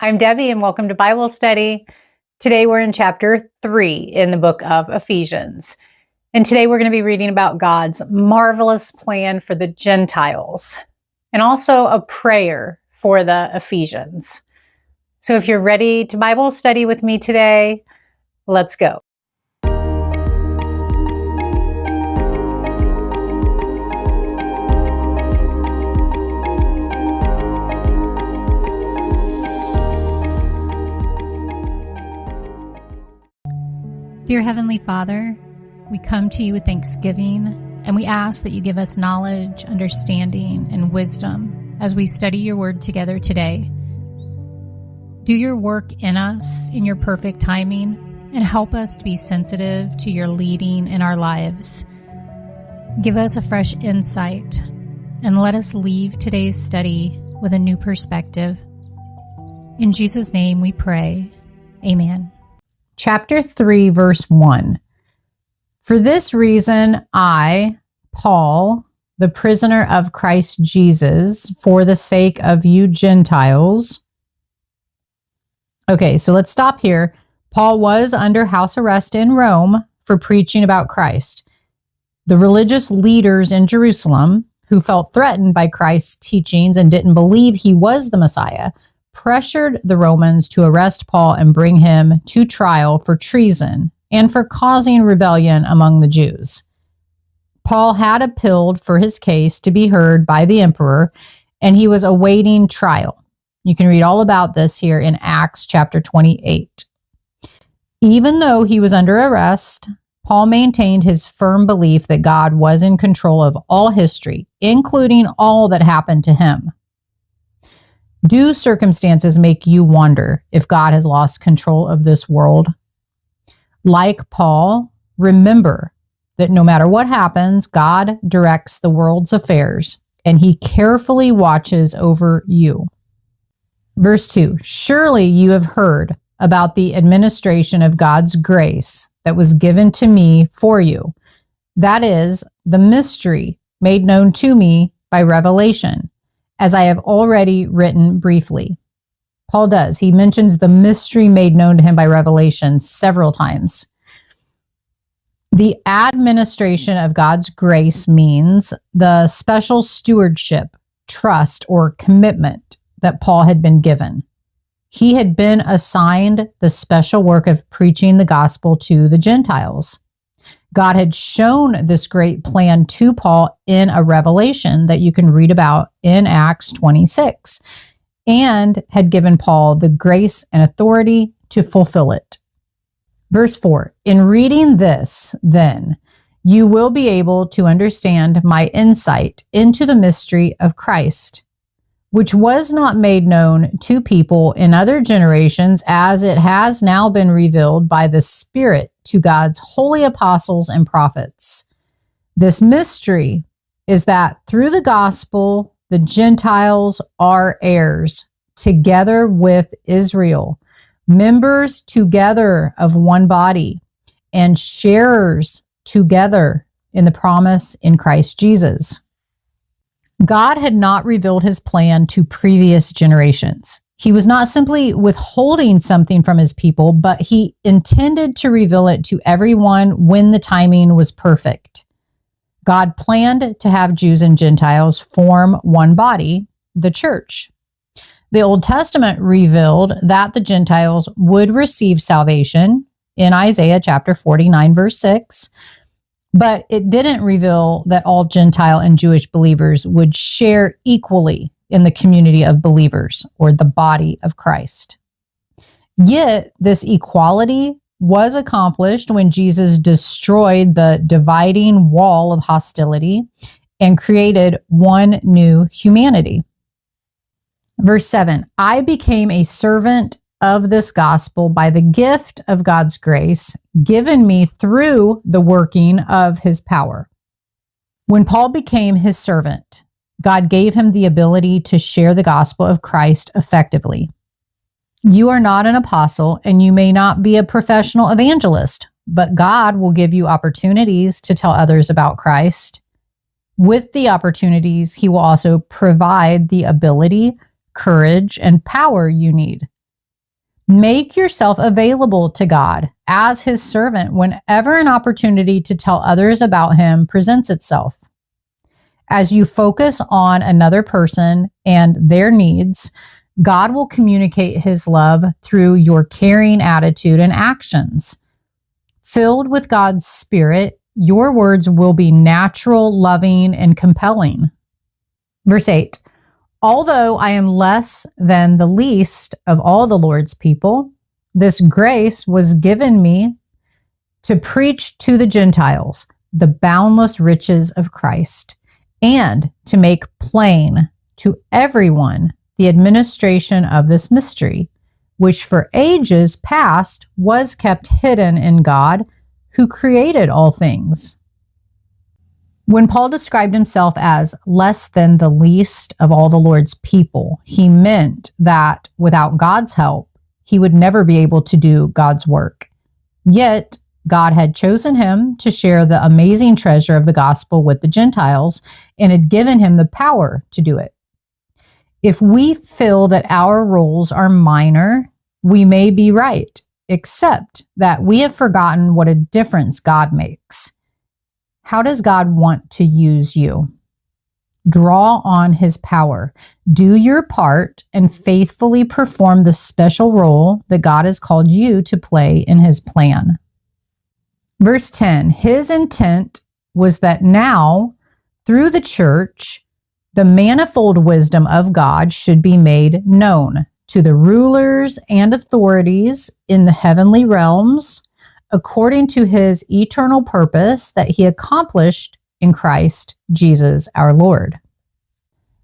I'm Debbie, and welcome to Bible Study. Today we're in chapter 3 in the book of Ephesians. And today we're going to be reading about God's marvelous plan for the Gentiles and also a prayer for the Ephesians. So if you're ready to Bible study with me today, let's go. Dear Heavenly Father, we come to you with thanksgiving, and we ask that you give us knowledge, understanding, and wisdom as we study your word together today. Do your work in us in your perfect timing, and help us to be sensitive to your leading in our lives. Give us a fresh insight, and let us leave today's study with a new perspective. In Jesus' name we pray. Amen. Chapter 3, verse 1. For this reason, I, Paul, the prisoner of Christ Jesus, for the sake of you Gentiles. Okay, so let's stop here. Paul was under house arrest in Rome for preaching about Christ. The religious leaders in Jerusalem, who felt threatened by Christ's teachings and didn't believe he was the Messiah, pressured the Romans to arrest Paul and bring him to trial for treason and for causing rebellion among the Jews. Paul had appealed for his case to be heard by the emperor, and he was awaiting trial. You can read all about this here in Acts chapter 28. Even though he was under arrest, Paul maintained his firm belief that God was in control of all history, including all that happened to him. Do circumstances make you wonder if God has lost control of this world? Like Paul, remember that no matter what happens, God directs the world's affairs, and he carefully watches over you. Verse 2, surely you have heard about the administration of God's grace that was given to me for you. That is, the mystery made known to me by revelation, as I have already written briefly. Paul does. He mentions the mystery made known to him by revelation several times. The administration of God's grace means the special stewardship, trust, or commitment that Paul had been given. He had been assigned the special work of preaching the gospel to the Gentiles. God had shown this great plan to Paul in a revelation that you can read about in Acts 26, and had given Paul the grace and authority to fulfill it. Verse 4, in reading this, then, you will be able to understand my insight into the mystery of Christ, which was not made known to people in other generations, as it has now been revealed by the Spirit to God's holy apostles and prophets. This mystery is that through the gospel, the Gentiles are heirs together with Israel, members together of one body, and sharers together in the promise in Christ Jesus. God had not revealed his plan to previous generations. He was not simply withholding something from his people, but he intended to reveal it to everyone when the timing was perfect. God planned to have Jews and Gentiles form one body, the church. The Old Testament revealed that the Gentiles would receive salvation in Isaiah chapter 49, verse 6, but it didn't reveal that all Gentile and Jewish believers would share equally in the community of believers, or the body of Christ. Yet, this equality was accomplished when Jesus destroyed the dividing wall of hostility and created one new humanity. Verse 7, I became a servant of this gospel by the gift of God's grace given me through the working of his power. When Paul became his servant, God gave him the ability to share the gospel of Christ effectively. You are not an apostle, and you may not be a professional evangelist, but God will give you opportunities to tell others about Christ. With the opportunities, he will also provide the ability, courage, and power you need Make yourself available to God as his servant whenever an opportunity to tell others about him presents itself. As you focus on another person and their needs, God will communicate his love through your caring attitude and actions. Filled with God's Spirit, your words will be natural, loving, and compelling. Verse 8, although I am less than the least of all the Lord's people, this grace was given me to preach to the Gentiles the boundless riches of Christ, and to make plain to everyone the administration of this mystery, which for ages past was kept hidden in God, who created all things. When Paul described himself as less than the least of all the Lord's people, he meant that without God's help, he would never be able to do God's work. Yet, God had chosen him to share the amazing treasure of the gospel with the Gentiles and had given him the power to do it. If we feel that our roles are minor, we may be right, except that we have forgotten what a difference God makes. How does God want to use you? Draw on his power. Do your part and faithfully perform the special role that God has called you to play in his plan. Verse 10, his intent was that now, through the church, the manifold wisdom of God should be made known to the rulers and authorities in the heavenly realms, according to his eternal purpose that he accomplished in Christ Jesus our Lord.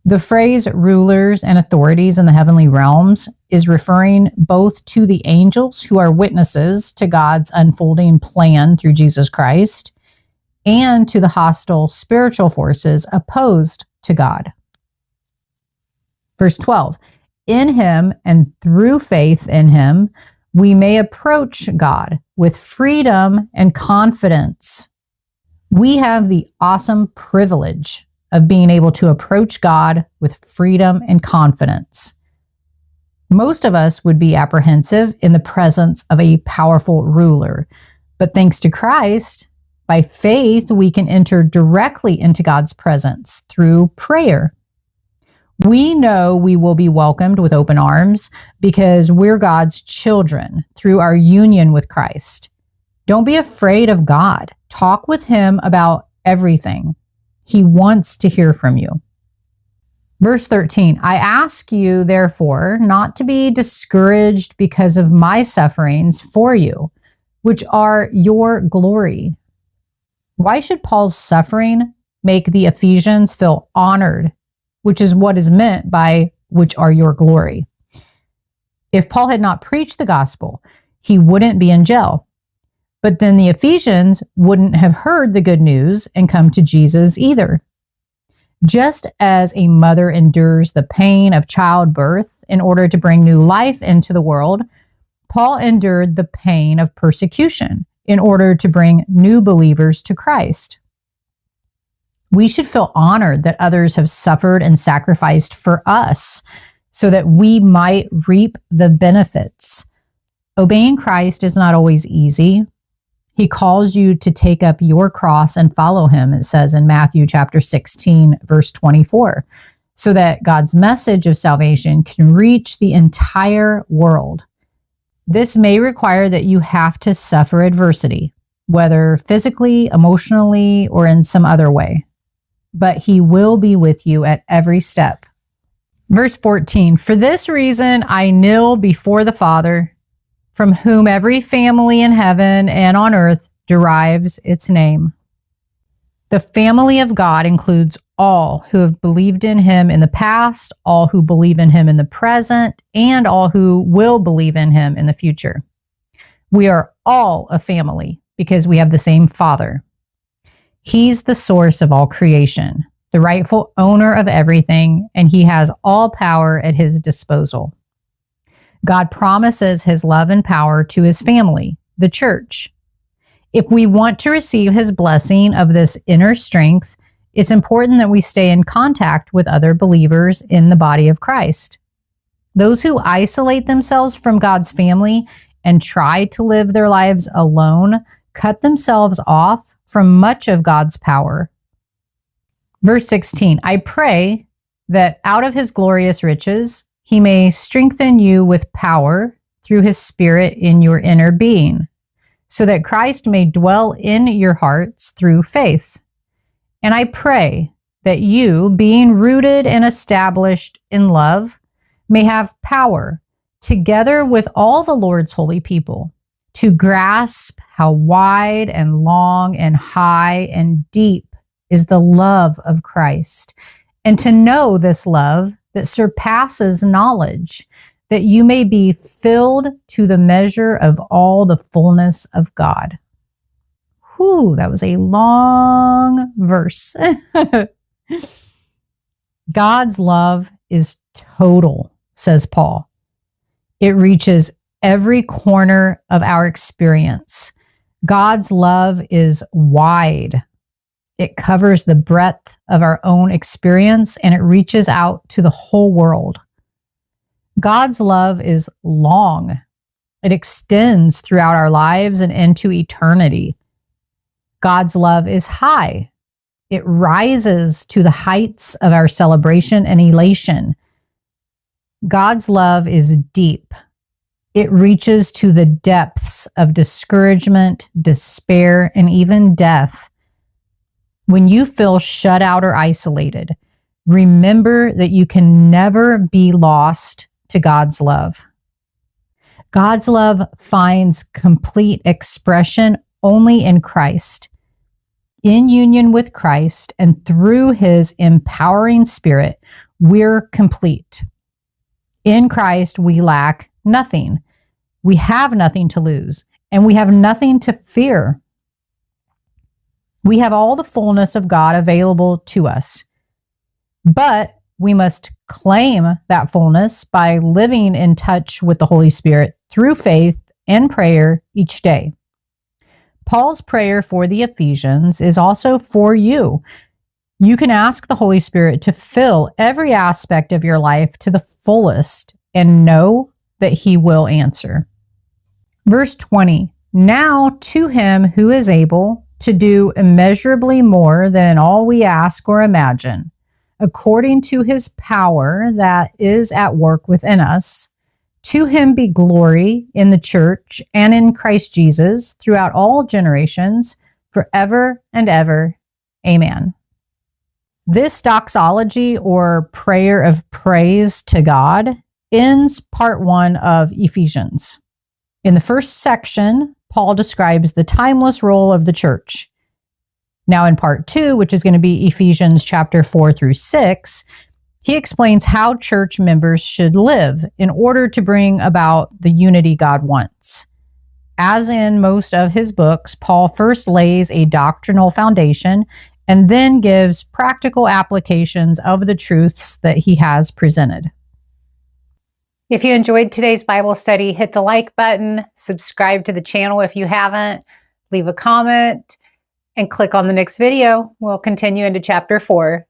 The phrase rulers and authorities in the heavenly realms is referring both to the angels who are witnesses to God's unfolding plan through Jesus Christ and to the hostile spiritual forces opposed to God. Verse 12, in him and through faith in him, we may approach God with freedom and confidence. We have the awesome privilege of being able to approach God with freedom and confidence. Most of us would be apprehensive in the presence of a powerful ruler, but thanks to Christ, by faith, we can enter directly into God's presence through prayer. We know we will be welcomed with open arms because we're God's children through our union with Christ. Don't be afraid of God. Talk with him about everything. He wants to hear from you. Verse 13, I ask you, therefore, not to be discouraged because of my sufferings for you, which are your glory. Why should Paul's suffering make the Ephesians feel honored, which is what is meant by which are your glory? If Paul had not preached the gospel, he wouldn't be in jail. But then the Ephesians wouldn't have heard the good news and come to Jesus either. Just as a mother endures the pain of childbirth in order to bring new life into the world, Paul endured the pain of persecution in order to bring new believers to Christ. We should feel honored that others have suffered and sacrificed for us so that we might reap the benefits. Obeying Christ is not always easy. He calls you to take up your cross and follow him, it says in Matthew chapter 16, verse 24, so that God's message of salvation can reach the entire world. This may require that you have to suffer adversity, whether physically, emotionally, or in some other way. But he will be with you at every step. Verse 14, for this reason I kneel before the Father, from whom every family in heaven and on earth derives its name. The family of God includes all who have believed in him in the past, all who believe in him in the present, and all who will believe in him in the future. We are all a family because we have the same Father. He's the source of all creation, the rightful owner of everything, and he has all power at his disposal. God promises his love and power to his family, the church. If we want to receive his blessing of this inner strength, it's important that we stay in contact with other believers in the body of Christ. Those who isolate themselves from God's family and try to live their lives alone cut themselves off from much of God's power. Verse 16, I pray that out of his glorious riches, he may strengthen you with power through his Spirit in your inner being, so that Christ may dwell in your hearts through faith. And I pray that you, being rooted and established in love, may have power, together with all the Lord's holy people, to grasp how wide and long and high and deep is the love of Christ, and to know this love that surpasses knowledge, that you may be filled to the measure of all the fullness of God. Whew, that was a long verse. God's love is total, says Paul. It reaches every corner of our experience. God's love is wide. It covers the breadth of our own experience, and it reaches out to the whole world. God's love is long. It extends throughout our lives and into eternity. God's love is high. It rises to the heights of our celebration and elation. God's love is deep. It reaches to the depths of discouragement, despair, and even death. When you feel shut out or isolated, remember that you can never be lost to God's love. God's love finds complete expression only in Christ. In union with Christ and through his empowering Spirit, we're complete. In Christ, we lack nothing. We have nothing to lose, and we have nothing to fear. We have all the fullness of God available to us, but we must claim that fullness by living in touch with the Holy Spirit through faith and prayer each day. Paul's prayer for the Ephesians is also for you. You can ask the Holy Spirit to fill every aspect of your life to the fullest and know that he will answer. Verse 20, now to him who is able to do immeasurably more than all we ask or imagine, according to his power that is at work within us, to him be glory in the church and in Christ Jesus throughout all generations, forever and ever. Amen. This doxology or prayer of praise to God ends part 1 of Ephesians. In the first section, Paul describes the timeless role of the church. Now in part 2, which is going to be Ephesians chapter 4 through 6, he explains how church members should live in order to bring about the unity God wants. As in most of his books, Paul first lays a doctrinal foundation and then gives practical applications of the truths that he has presented. If you enjoyed today's Bible study, hit the like button, subscribe to the channel if you haven't, leave a comment, and click on the next video. We'll continue into chapter 4.